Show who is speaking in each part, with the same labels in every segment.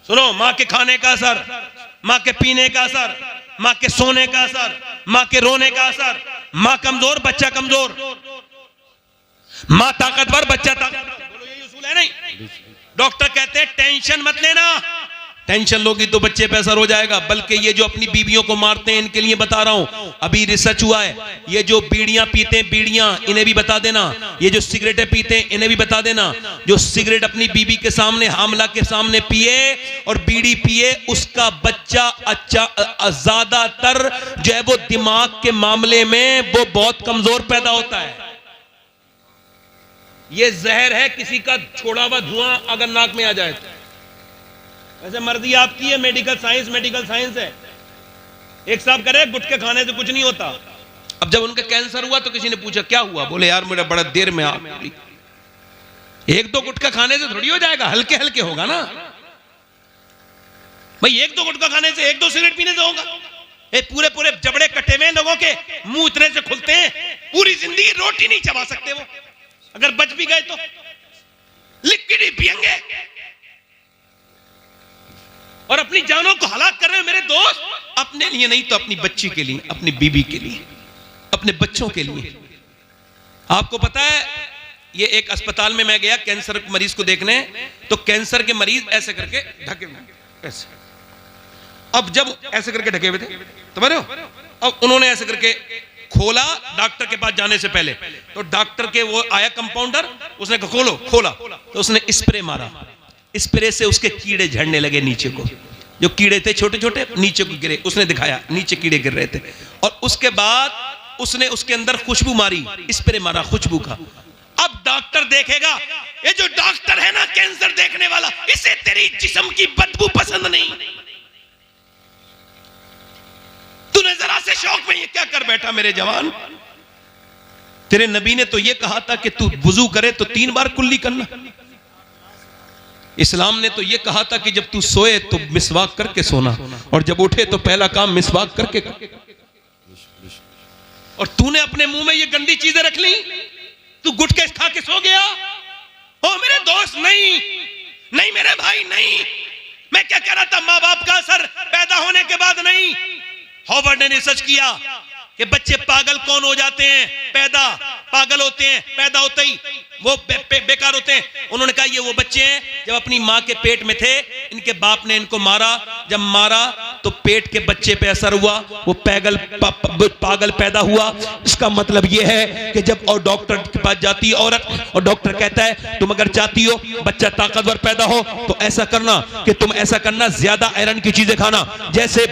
Speaker 1: सुनो, माँ के खाने का असर, माँ के पीने का असर, माँ के सोने का असर, माँ के रोने का असर। माँ कमजोर, बच्चा कमजोर। माँ ताकतवर, बच्चा ताकतवर। बोलो यही उसूल है नहीं? डॉक्टर कहते हैं टेंशन मत लेना, टेंशन लोगी तो बच्चे पे असर हो जाएगा। बल्कि ये जो अपनी बीवियों को मारते हैं इनके लिए बता रहा हूं, अभी रिसर्च हुआ है, ये जो बीड़ियां पीते हैं, बीड़ियां, इन्हें भी बता देना। ये जो सिगरेटें पीते हैं इन्हें भी बता देना। जो सिगरेट अपनी बीवी के सामने, हामला के सामने पिए और बीड़ी पिए, उसका बच्चा अच्छा ज्यादातर जो है वो दिमाग के मामले में वो बहुत कमजोर पैदा होता है। ये जहर है, किसी का छोड़ा हुआ धुआं अगर नाक में आ जाए तो। वैसे मर्जी आपकी है, मेडिकल साइंस है। एक साहब करे गुटखे खाने से कुछ नहीं होता। अब जब उनका कैंसर हुआ तो किसी ने पूछा क्या हुआ? बोले यार मेरा बड़ा देर में आग लगी। एक दो गुटखा खाने से थोड़ी हो जाएगा, हल्के हल्के होगा ना भाई। एक दो गुटखा खाने से, एक दो सिगरेट पीने से होगा? पूरे पूरे जबड़े कटे हुए लोगों के मुंह इतने से खुलते हैं, पूरी जिंदगी रोटी नहीं चबा सकते वो। अगर बच भी गए तो लिक्विड ही पिएंगे और अपनी जानों को हलाक कर रहे हैं मेरे दोस्त। अपने लिए नहीं तो अपनी बच्ची के लिए, अपनी बीबी के लिए, अपने बच्चों के लिए। आपको पता है, ये एक अस्पताल में मैं गया कैंसर मरीज को देखने, तो कैंसर के मरीज ऐसे करके ढके हुए, ऐसे। अब जब ऐसे करके ढके हुए थे तो समझ रहे हो, अब उन्होंने ऐसे करके खोला डॉक्टर के पास जाने से पहले, तो डॉक्टर के वो आया कंपाउंडर, उसने कहा खोलो, खोला तो उसने स्प्रे मारा। स्प्रे से उसके कीड़े झड़ने लगे नीचे को, जो कीड़े थे छोटे छोटे नीचे को गिरे। उसने दिखाया नीचे कीड़े गिर रहे थे, और उसके बाद उसने उसके अंदर खुशबू मारी, स्प्रे मारा खुशबू का। अब डॉक्टर देखेगा, ये जो डॉक्टर है ना कैंसर देखने वाला, इसे तेरी जिस्म की बदबू पसंद नहीं। तूने जरा से शौक में ये क्या कर बैठा मेरे जवान? तेरे नबी ने तो ये कहा था कि तू वुजू करे तो 3 बार कुल्ली करना। इस्लाम ने तो ये कहा था कि जब तू सोए तो मिसवाक करके सोना, और जब उठे तो पहला काम मिसवाक करके। और तूने अपने मुंह में ये गंदी चीजें रख ली, तू गुटखे खा के सो गया। ओ मेरे दोस्त, नहीं मेरे भाई, नहीं। मैं क्या कह रहा था, माँ बाप का असर पैदा होने के बाद नहीं। हार्वर्ड ने रिसर्च किया कि बच्चे पागल कौन हो जाते हैं, पागल होते हैं पैदा होते ही, वो बेकार होते हैं। उन्होंने कहा ये वो बच्चे हैं जब अपनी माँ के पेट में थे, इनके बाप ने इनको मारा, जब मारा तो पेट के बच्चे पे असर हुआ, वो पागल पैदा हुआ। इसका मतलब ये है कि जब और डॉक्टर के पास जाती है औरत, और डॉक्टर कहता है तुम अगर चाहती हो बच्चा ताकतवर पैदा हो तो ऐसा करना कि तुम ऐसा करना, ज्यादा आयरन की चीजें खाना, जैसे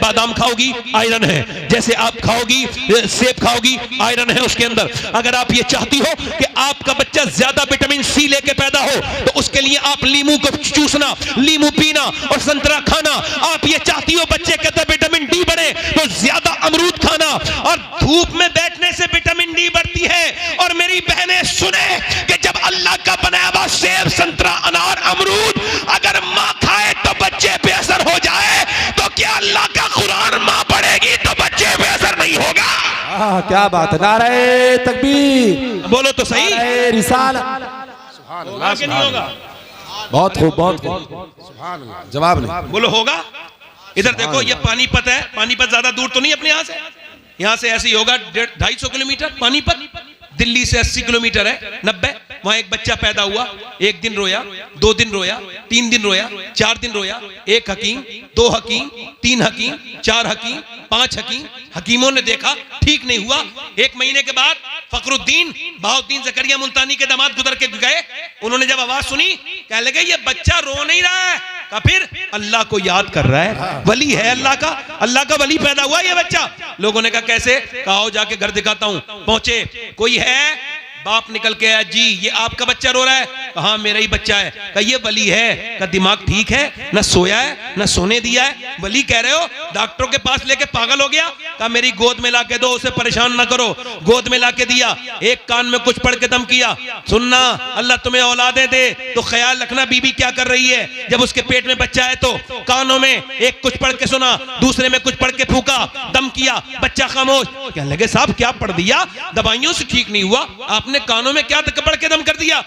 Speaker 1: बादाम खाओगी आयरन है, जैसे आप खाओगी सेब खाओगी आयरन है उसके अंदर। अगर आप ये चाहती हो कि आपका बच्चा ज्यादा विटामिन सी लेके पैदा हो तो उसके लिए आप लीमू को चूसना, लीमू पीना और संतरा खाना। आप ये चाहती हो बच्चे के अंदर विटामिन डी बढ़े तो ज्यादा अमरूद खाना, और धूप में बैठने से विटामिन डी बढ़ती है। और मेरी बहनें सुने कि जब अल्लाह का बनाया हुआ सेब, संतरा, अनार, अमरूद अगर माँ खाए तो बच्चे पे असर हो जाए, तो क्या अल्लाह का कुरान माँ पढ़ेगी तो बच्चे पे असर नहीं होगा?
Speaker 2: क्या बात है, नारे तकबीर,
Speaker 1: बोलो तो सही,
Speaker 2: रिसालत,
Speaker 1: होगा कि नहीं होगा?
Speaker 2: बहुत खूब, बहुत खूब। जवाब नहीं,
Speaker 1: बोलो होगा। इधर देखो, ये पानीपत है, पानीपत ज्यादा दूर तो नहीं अपने यहाँ से ऐसे ही होगा 250 किलोमीटर। पानीपत दिल्ली से 80 किलोमीटर है, 90। वहां एक बच्चा पैदा हुआ, 1 दिन रोया, 2 दिन रोया, 3 दिन रोया, 4 दिन रोया। 1 हकीम, 2 हकीम, 3 हकीम, 4 हकीम, 5 हकीम, हकीमों ने देखा ठीक नहीं हुआ। 1 महीने के बाद फखरुद्दीन बहाउद्दीन जकरिया मुल्तानी के दामाद गुजर के गए। उन्होंने जब आवाज सुनी, कहने लगे ये बच्चा रो नहीं रहा है, का फिर अल्लाह को याद कर रहा है, वली है अल्लाह का वली पैदा हुआ ये बच्चा। लोगों ने कहा कैसे? कहा जाके घर दिखाता हूं। पहुंचे, कोई है? बाप निकल के आया, जी ये आपका बच्चा रो रहा है? कहा मेरा ही बच्चा है। कहा ये वली है? का दिमाग ठीक है? ना सोया है ना सोने दिया है, वली कह रहे हो? डॉक्टरों के पास लेके पागल हो गया। कहा मेरी गोद में लाके दो, उसे परेशान ना करो। गोद में लाके दिया, एक कान में कुछ पढ़ के दम किया, सुनना अल्लाह तुम्हें औलादे दे तो ख्याल रखना बीबी क्या कर रही है। जब उसके पेट में बच्चा है तो कानों में एक कुछ पढ़ के सुना, दूसरे में कुछ पढ़ के फूका, दम किया, बच्चा खामोश। कहने लगे साहब क्या पढ़ दिया, दवाइयों से ठीक नहीं हुआ, आपने कानों में क्या पढ़ के दम कर दिया?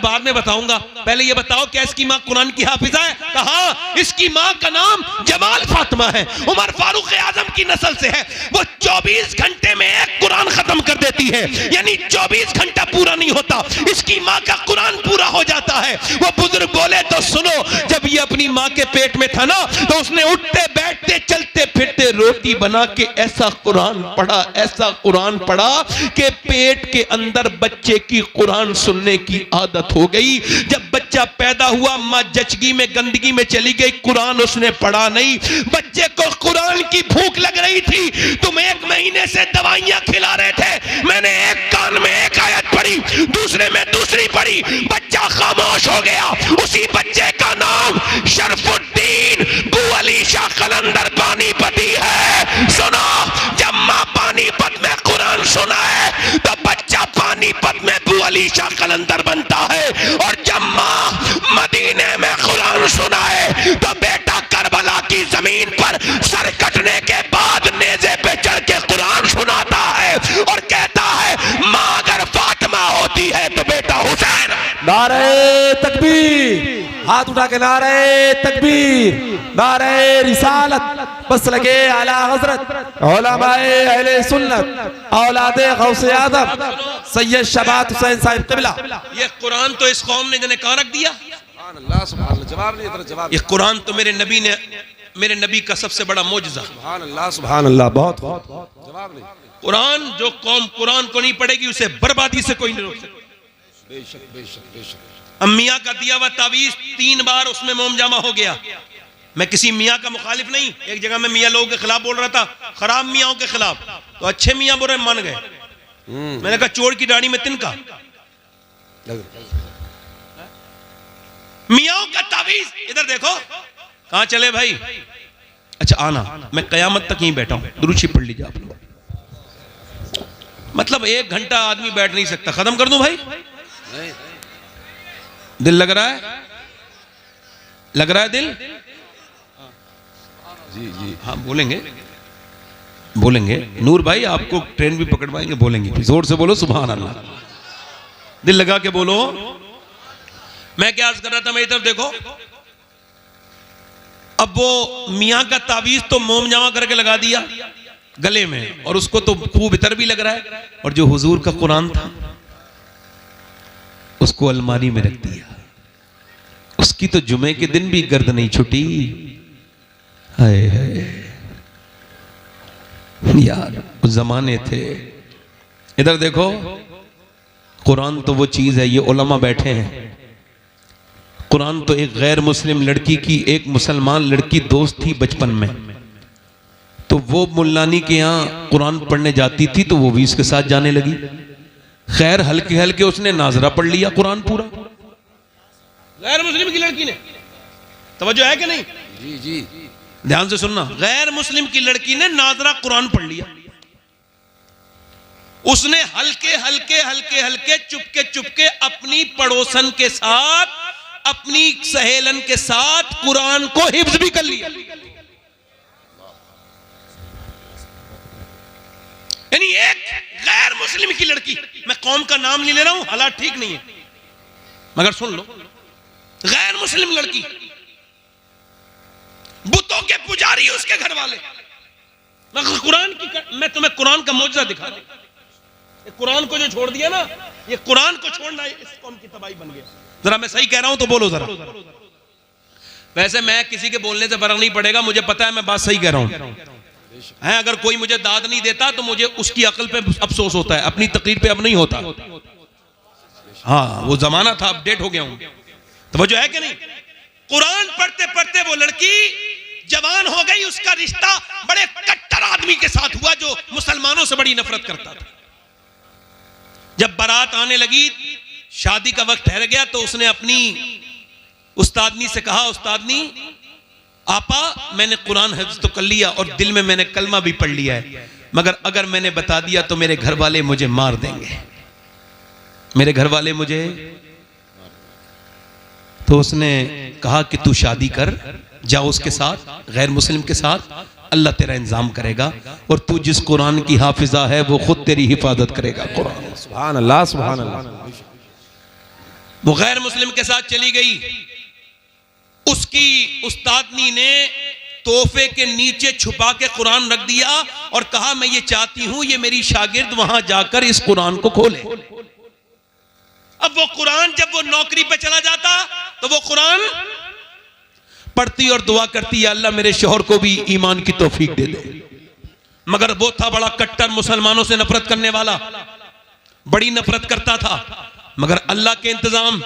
Speaker 1: बाद में में बताऊंगा, पहले ये बताओ क्या इसकी माँ कुरान की हाफिजा है? कहा इसकी माँ का नाम जमाल फातिमा है, उमर फारूक आजम की नस्ल से है। वो 24 घंटे में एक कुरान खत्म कर देती है, यानी 24 घंटा पूरा नहीं होता इसकी माँ का कुरान पूरा हो जाता है। वो बुजुर्ग बोले तो सुनो, जब ये अपनी माँ के पेट में था ना, तो उसने उठते बैठते चलते फिरते रोटी बना के ऐसा कुरान पढ़ा, ऐसा कुरान पढ़ा कि पेट के अंदर बच्चे की कुरान सुनने की आदत हो गई। जब बच्चा पैदा हुआ, माँ जचगी में गंदगी में चली गई, कुरान उसने पढ़ा नहीं। बच्चे को कुरान की भूख लग रही थी, तुम 1 महीने से दवाइयां खिला रहे थे, मैंने एक कान में एक आयत पढ़ी, दूसरे में दूसरी पढ़ी, बच्चा खामोश हो गया। उसी बच्चे का नाम शरफुद्दीन बू अली शाह कलंदर पानीपती है। सुनो, जब माँ पानीपत में कुरान सुना है तो बच्चा पानीपत में बू अली शाह कलंदर बनता है, और जब माँ मदीने में कुरान सुना है तो बेटा करबला की जमीन पर सर कटने के बाद नेज़े पे चढ़ के कुरान सुनाता है और कहता है माँ अगर फातिमा होती है तो बेटा हुसैन।
Speaker 2: नारे तकबीर, हाथ उठा के नारे तकबीर, नारे रिसालत, बस लगे आला हजरत उलमाए अहले सुन्नत औलादे गौसे आदम सैयद शबात हुसैन साहिब क़िबला।
Speaker 1: ये कुरान तो इस कौम ने जने कहां रख दिया?
Speaker 2: अल्लाह सुभान अल्लाह, जवाब नहीं, इधर जवाब।
Speaker 1: ये कुरान तो मेरे नबी का सबसे बड़ा मौजज़ा।
Speaker 2: सुभान अल्लाह, सुभान अल्लाह, बहुत बहुत जवाब नहीं।
Speaker 1: कुरान, जो कौम कुरान को नहीं पढ़ेगी उसे बर्बादी से कोई नहीं रोक सकता।
Speaker 2: बेशक बेशक बेशक।
Speaker 1: मियाँ का दिया हुआ तावीज 3 बार उसमें मोम जामा हो गया। मैं किसी मियाँ का मुखालिफ नहीं, एक जगह में मियाँ लोगों के खिलाफ बोल रहा था, खराब मियाँ के खिलाफ, तो अच्छे मियाँ बुरे मान गए। मैंने कहा चोर की दाढ़ी में तिनका। मियाँ का तावीज, इधर देखो, कहां चले भाई? अच्छा आना, मैं कयामत तक यहीं बैठा हूं, दुरूद शरीफ पढ़ लीजिए आप लोग। मतलब 1 घंटा आदमी बैठ नहीं सकता, खत्म कर दूं भाई? दिल लग रहा है? लग रहा है दिल?
Speaker 2: जी जी
Speaker 1: हाँ बोलेंगे, बोलेंगे। नूर भाई आपको ट्रेन भी पकड़वाएंगे, बोलेंगे, जोर से बोलो सुभान अल्लाह, दिल लगा के बोलो। मैं क्या अर्ज कर रहा था, मेरी तरफ देखो। अब वो मियाँ का तावीज तो मोम जामा करके लगा दिया गले में, और उसको तो खूब इतर भी लग रहा है, और जो हुजूर का कुरान था उसको अलमारी में रख दिया। उसकी तो जुमे के दिन भी गर्द नहीं छुटी। हाय हाय यार, उस जमाने थे। इधर देखो, कुरान तो वो चीज है, ये उलमा बैठे हैं। कुरान तो एक गैर मुस्लिम लड़की की एक मुसलमान लड़की दोस्त थी बचपन में, तो वो मुल्लानी के यहाँ कुरान पढ़ने जाती थी तो वो भी इसके साथ जाने लगी। खैर हल्के हल्के उसने नाजरा पढ़ लिया कुरान पूरा, गैर मुस्लिम की लड़की ने। तवज्जो है कि नहीं?
Speaker 2: जी जी,
Speaker 1: ध्यान से सुनना, गैर मुस्लिम की लड़की ने नाजरा कुरान पढ़ लिया। उसने हल्के हल्के हल्के हल्के चुपके चुपके अपनी पड़ोसन के साथ, अपनी सहेलन के साथ कुरान को हिफ्ज भी कर लिया। यानी एक गैर मुस्लिम की लड़की, मैं कौम का नाम नहीं ले रहा हूं, हालात ठीक नहीं है, मगर सुन लो, गैर मुस्लिम लड़की, बुतों के पुजारी उसके घर वाले। मैं तुम्हें कुरान का मौजज़ा दिखा रहा हूं। कुरान को जो छोड़ दिया ना, ये कुरान को छोड़ना इस कौम की तबाही बन गया। जरा मैं सही कह रहा हूं तो बोलो जरा। वैसे मैं किसी के बोलने से फर्क नहीं पड़ेगा, मुझे पता है मैं बात सही कह रहा हूं। है अगर कोई मुझे दाद नहीं देता तो मुझे उसकी अकल पे अफसोस होता है, अपनी तकरीर पे अब नहीं होता। हाँ वो जमाना था, अपडेट हो गया हूं। तो वो जो है कि नहीं, कुरान पढ़ते पढ़ते वो लड़की जवान हो गई। उसका रिश्ता बड़े कट्टर आदमी के साथ हुआ जो मुसलमानों से बड़ी नफरत करता था। जब बारात आने लगी, शादी का वक्त ठहर गया, तो उसने अपनी उस्तादनी से कहा, उस्तादनी आपा मैंने कुरान हिफ्ज़ तो कर लिया और दिल में मैंने कलमा भी पढ़ लिया है, मगर अगर मैंने बता दिया तो मेरे घर वाले मुझे मार देंगे, मेरे घर वाले मुझे। तो उसने कहा कि तू शादी कर, जाओ उसके साथ, गैर मुस्लिम के साथ, अल्लाह तेरा इंतजाम करेगा, और तू जिस कुरान की हाफिजा है वो खुद तेरी हिफाजत करेगा। कुरान,
Speaker 2: सुभान अल्लाह, सुभान अल्लाह।
Speaker 1: वो गैर मुस्लिम के साथ चली गई, उसकी उस्तादनी ने तोहफे के नीचे छुपा के कुरान रख दिया और कहा मैं ये चाहती हूं ये मेरी शागिर्द वहां जाकर इस कुरान को खोले। अब वो कुरान जब वो नौकरी पे चला जाता तो वो कुरान पढ़ती और दुआ करती, अल्लाह मेरे शौहर को भी ईमान की तौफीक दे दे। मगर वो था बड़ा कट्टर, मुसलमानों से नफरत करने वाला, बड़ी नफरत करता था। मगर अल्लाह के इंतजाम,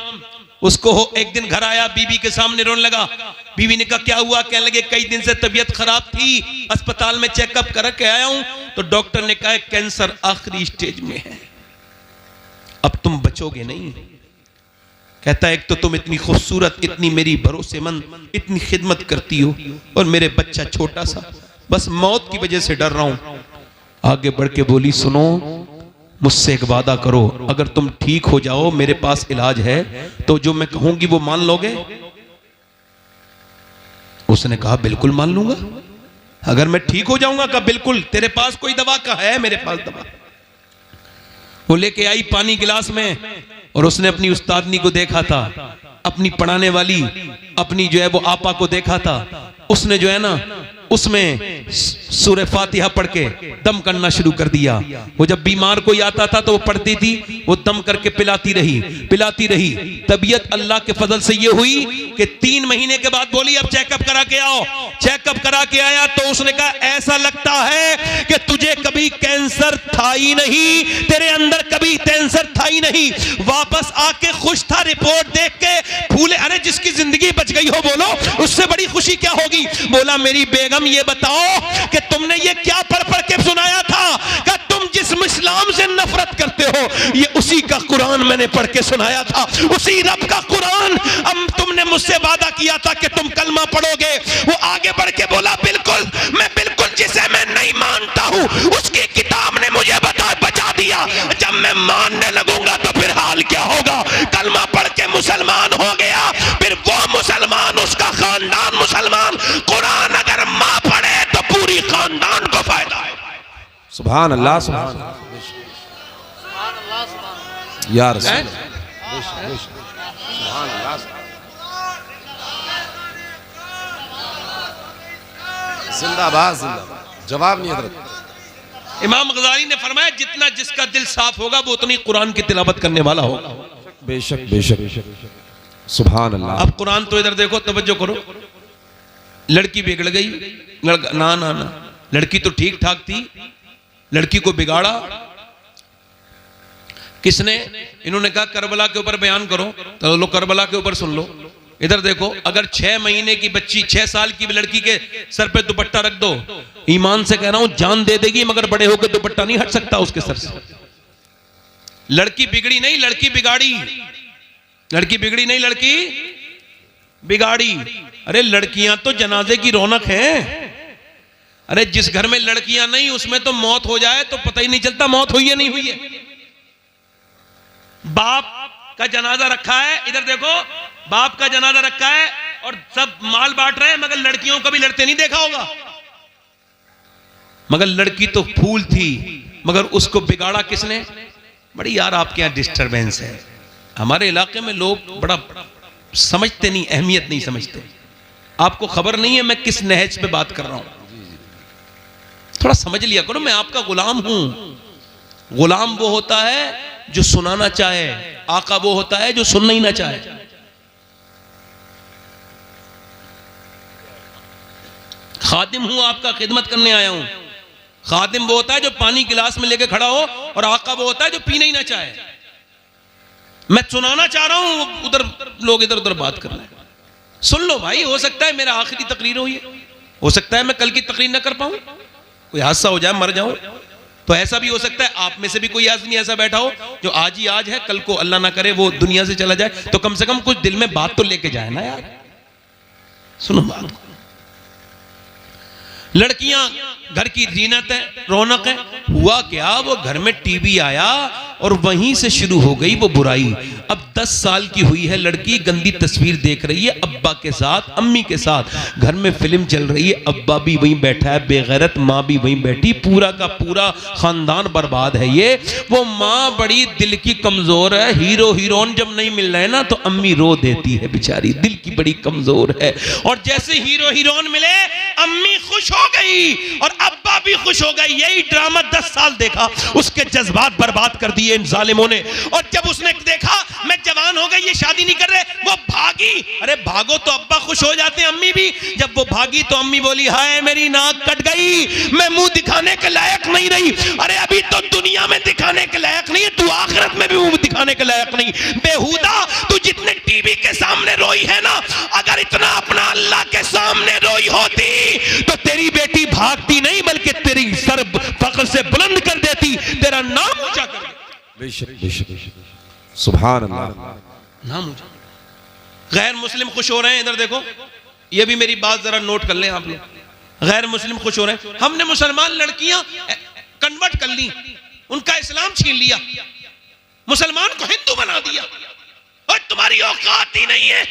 Speaker 1: उसको एक दिन घर आया, बीवी के सामने रोने लगा। बीवी ने कहा क्या हुआ? कहने लगे कई दिन से तबीयत खराब थी, अस्पताल में चेकअप करके आया हूं तो डॉक्टर ने कहा कैंसर आखिरी स्टेज में है, अब तुम बचोगे नहीं। कहता है एक तो तुम इतनी खूबसूरत, इतनी मेरी भरोसेमंद, इतनी खिदमत करती हो और मेरे बच्चा छोटा सा, बस मौत की वजह से डर रहा हूं। आगे बढ़ के बोली सुनो, मुझसे एक वादा करो, अगर तुम ठीक हो जाओ, मेरे पास इलाज है, तो जो मैं कहूंगी वो मान लोगे? उसने कहा बिल्कुल मान लूंगा, अगर मैं ठीक हो जाऊंगा। कहा बिल्कुल, तेरे पास कोई दवा का है? मेरे पास दवा। वो लेके आई पानी गिलास में और उसने अपनी उस्तादनी को देखा था, अपनी पढ़ाने वाली अपनी जो है वो आपा को देखा था। उसने जो है ना उसमें सूरह फातिहा पढ़ के दम करना शुरू कर दिया। वो जब बीमार कोई आता था तो वो पढ़ती थी, वो दम करके पिलाती रही। तबीयत अल्लाह के फजल से ये हुई कि 3 महीने के बाद बोली अब चेकअप करा के आओ। चेकअप करा के आया तो उसने कहा ऐसा लगता है कि तुझे कभी कैंसर था ही नहीं, तेरे अंदर कभी कैंसर था ही नहीं। वापस आके खुश था रिपोर्ट देख के, फूले। अरे जिसकी जिंदगी बच गई हो बोलो, उससे बड़ी खुशी क्या होगी? बोला मेरी बेगम ये बताओ कि तुमने ये क्या पढ़ के सुनाया था? कि तुम जिस इस्लाम से नफरत करते हो ये उसी का कुरान मैंने पढ़ के सुनाया था, उसी रब का कुरान। अब तुमने मुझसे वादा किया था कि तुम कलमा पढ़ोगे। वो आगे बढ़ के बोला बिल्कुल, मैं बिल्कुल जिसे मैं नहीं मानता हूं उसकी किताब ने मुझे बचा दिया। जब मैं मानने लगूंगा तो फिर हाल क्या होगा? कलमा पढ़ के मुसलमान हो गया, फिर वो मुसलमान, उसका खानदान मुसलमान। कुरान अगर मां पढ़े तो पूरी खानदान को फायदा है।
Speaker 2: सुभान अल्लाह, सुभान या रसूल, सुभान अल्लाह, जिंदाबाद जिंदाबाद। जवाब नहीं हजरत।
Speaker 1: इमाम गजाली ने फरमाया जितना जिसका दिल साफ होगा वो उतनी कुरान की तिलावत करने वाला होगा।
Speaker 2: बेशक बेशक, सुभान अल्लाह।
Speaker 1: अब कुरान तो इधर देखो, तवज्जो करो। लड़की बिगड़ गई, ना ना ना, लड़की तो ठीक ठाक थी, लड़की को बिगाड़ा किसने? इन्होंने कहा करबला के ऊपर बयान करो, तो लो करबला के ऊपर सुन लो। इधर देखो, अगर 6 महीने की बच्ची, 6 साल की लड़की के सर पे दुपट्टा रख दो, ईमान से कह रहा हूं जान दे देगी, मगर बड़े होकर दुपट्टा नहीं हट सकता उसके सर से। लड़की बिगड़ी नहीं, लड़की बिगाड़ी। लड़की बिगड़ी नहीं, लड़की बिगाड़ी। अरे लड़कियां तो जनाजे की रौनक है। अरे जिस घर में लड़कियां नहीं उसमें तो मौत हो जाए तो पता ही नहीं चलता मौत हुई है नहीं हुई है। बाप का जनाजा रखा है, इधर देखो, बाप का जनाजा रखा है और सब माल बांट रहे हैं, मगर लड़कियों को भी लड़ते नहीं देखा होगा। मगर लड़की तो फूल थी, मगर उसको बिगाड़ा किसने? बड़ी यार आपके यहां डिस्टरबेंस है। हमारे इलाके में लोग बड़ा समझते नहीं, अहमियत नहीं समझते। आपको खबर नहीं है मैं किस नहज पे बात कर रहा हूं, थोड़ा समझ लिया करो। मैं आपका गुलाम हूं। गुलाम वो होता है जो सुनाना चाहे, आका वो होता है जो सुनना ही ना चाहे। खादिम हूं, आपका खिदमत करने आया हूं। खादिम वो होता है जो पानी गिलास में लेके खड़ा हो, और आका वो होता है जो पीना ही ना चाहे। मैं सुनाना चाह रहा हूं, उधर लोग इधर उधर बात कर रहे हैं। सुन लो भाई, हो सकता है मेरा आखिरी तकरीर हो सकता है मैं कल की तकरीर ना कर पाऊं, कोई हादसा हो जाए, मर जाऊं, तो ऐसा भी हो सकता है। आप में से भी कोई आदमी ऐसा बैठा हो जो आज ही आज है, कल को अल्लाह ना करे वो दुनिया से चला जाए, तो कम से कम कुछ दिल में बात तो लेके जाए ना यार। सुनो बात, लड़कियां घर की जीनत है, रौनक है। हुआ क्या, वो घर में टीवी आया, और वहीं से शुरू हो गई वो बुराई। अब 10 साल की हुई है लड़की, गंदी तस्वीर देख रही है अब्बा के साथ, अम्मी के साथ, घर में फिल्म चल रही है, अब्बा भी वहीं बैठा है बेगैरत, माँ भी वहीं बैठी, पूरा का पूरा खानदान बर्बाद है। ये वो माँ बड़ी दिल की कमजोर है, हीरो हीरोइन जब नहीं मिल रहे हैं ना तो अम्मी रो देती है बेचारी, दिल की बड़ी कमजोर है। और जैसे हीरो हीरोइन मिले अम्मी खुश हो गई और अब्बा भी खुश हो गए। यही ड्रामा 10 साल देखा, उसके जज्बात बर्बाद कर दिए इन जालिमों ने। और जब उसने देखा मैं जवान हो गई, ये शादी नहीं कर रहे, वो भागी। अरे भागो तो अब्बा खुश हो जाते हैं, अम्मी भी। जब वो भागी तो अम्मी बोली हाय मेरी नाक कट गई, मैं मुंह दिखाने के लायक नहीं रही। अरे अभी तो दुनिया में दिखाने के लायक नहीं है, तू आखिरत में भी मुंह दिखाने के लायक नहीं। बेहुदा, तू जितने टीवी के सामने रोई है ना, अगर इतना अपना अल्लाह के सामने रोई होती तो तेरी बेटी भागती नहीं बल्कि तेरी सर फख्र से बुलंद कर देती, तेरा नाम ऊंचा कर देती।
Speaker 2: बेशक बेशक, सुभान अल्लाह।
Speaker 1: नाम ऊंचा। गैर मुस्लिम खुश हो रहे हैं, इधर देखो, ये भी मेरी बात जरा नोट कर लें आप लोग। गैर मुस्लिम खुश हो रहे हैं, हमने मुसलमान लड़कियां कन्वर्ट कर ली, उनका इस्लाम छीन लिया, मुसलमान को हिंदू बना दिया। और तुम्हारी औकात ही नहीं है,